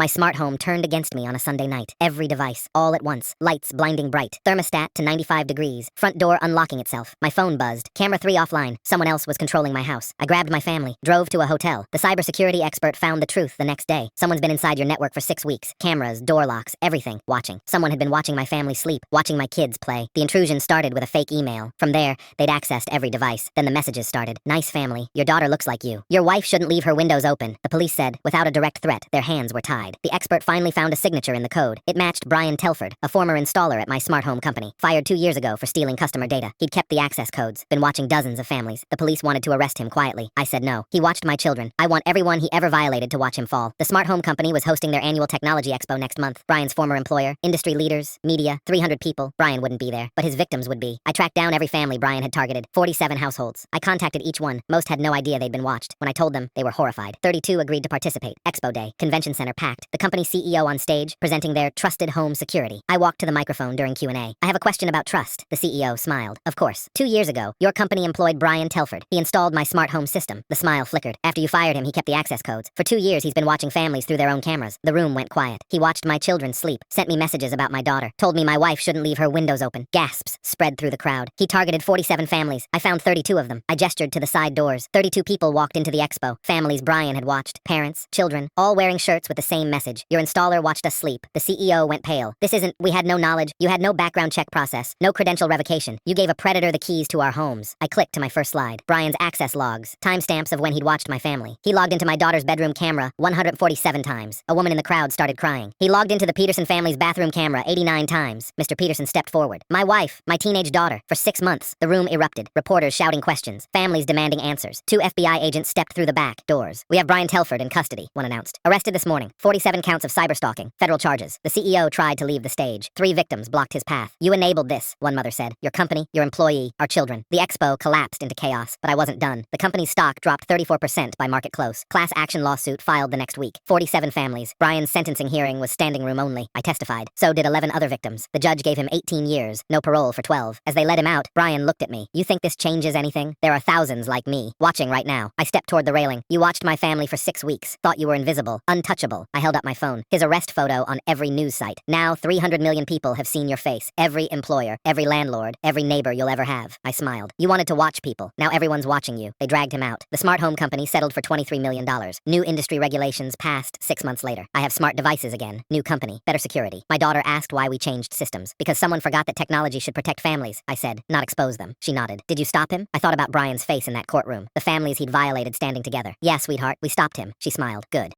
My smart home turned against me on a Sunday night. Every device, all at once. Lights blinding bright. Thermostat to 95 degrees. Front door unlocking itself. My phone buzzed. Camera 3 offline. Someone else was controlling my house. I grabbed my family. Drove to a hotel. The cybersecurity expert found the truth the next day. Someone's been inside your network for 6 weeks. Cameras, door locks, everything. Watching. Someone had been watching my family sleep. Watching my kids play. The intrusion started with a fake email. From there, they'd accessed every device. Then the messages started. Nice family. Your daughter looks like you. Your wife shouldn't leave her windows open. The police said, without a direct threat, their hands were tied. The expert finally found a signature in the code. It matched Brian Telford, a former installer at my smart home company, fired 2 years ago for stealing customer data. He'd kept the access codes, been watching dozens of families. The police wanted to arrest him quietly. I said no. He watched my children. I want everyone he ever violated to watch him fall. The smart home company was hosting their annual technology expo next month. Brian's former employer, industry leaders, media, 300 people. Brian wouldn't be there, but his victims would be. I tracked down every family Brian had targeted, 47 households. I contacted each one. Most had no idea they'd been watched. When I told them, they were horrified. 32 agreed to participate. Expo day. Convention center packed. The company CEO on stage, presenting their trusted home security. I walked to the microphone during Q&A. I have a question about trust. The CEO smiled. Of course. 2 years ago, your company employed Brian Telford. He installed my smart home system. The smile flickered. After you fired him, he kept the access codes. For 2 years, he's been watching families through their own cameras. The room went quiet. He watched my children sleep, sent me messages about my daughter, told me my wife shouldn't leave her windows open. Gasps spread through the crowd. He targeted 47 families. I found 32 of them. I gestured to the side doors. 32 people walked into the expo. Families Brian had watched. Parents, children, all wearing shirts with the same message. Your installer watched us sleep. The CEO went pale. This isn't, we had no knowledge. You had no background check process. No credential revocation. You gave a predator the keys to our homes. I clicked to my first slide. Brian's access logs. Timestamps of when he'd watched my family. He logged into my daughter's bedroom camera 147 times. A woman in the crowd started crying. He logged into the Peterson family's bathroom camera 89 times. Mr. Peterson stepped forward. My wife, my teenage daughter. For 6 months, the room erupted. Reporters shouting questions. Families demanding answers. 2 FBI agents stepped through the back doors. We have Brian Telford in custody, one announced. Arrested this morning. 47 counts of cyberstalking. Federal charges. The CEO tried to leave the stage. 3 victims blocked his path. You enabled this, one mother said. Your company, your employee, our children. The expo collapsed into chaos, but I wasn't done. The company's stock dropped 34% by market close. Class action lawsuit filed the next week. 47 families. Brian's sentencing hearing was standing room only. I testified. So did 11 other victims. The judge gave him 18 years, no parole for 12. As they let him out, Brian looked at me. You think this changes anything? There are thousands like me, watching right now. I stepped toward the railing. You watched my family for 6 weeks. Thought you were invisible, untouchable. I held up my phone. His arrest photo on every news site. Now 300 million people have seen your face. Every employer, every landlord, every neighbor you'll ever have. I smiled. You wanted to watch people. Now everyone's watching you. They dragged him out. The smart home company settled for $23 million. New industry regulations passed 6 months later. I have smart devices again. New company. Better security. My daughter asked why we changed systems. Because someone forgot that technology should protect families. I said, not expose them. She nodded. Did you stop him? I thought about Brian's face in that courtroom. The families he'd violated standing together. Yeah, sweetheart, we stopped him. She smiled. Good.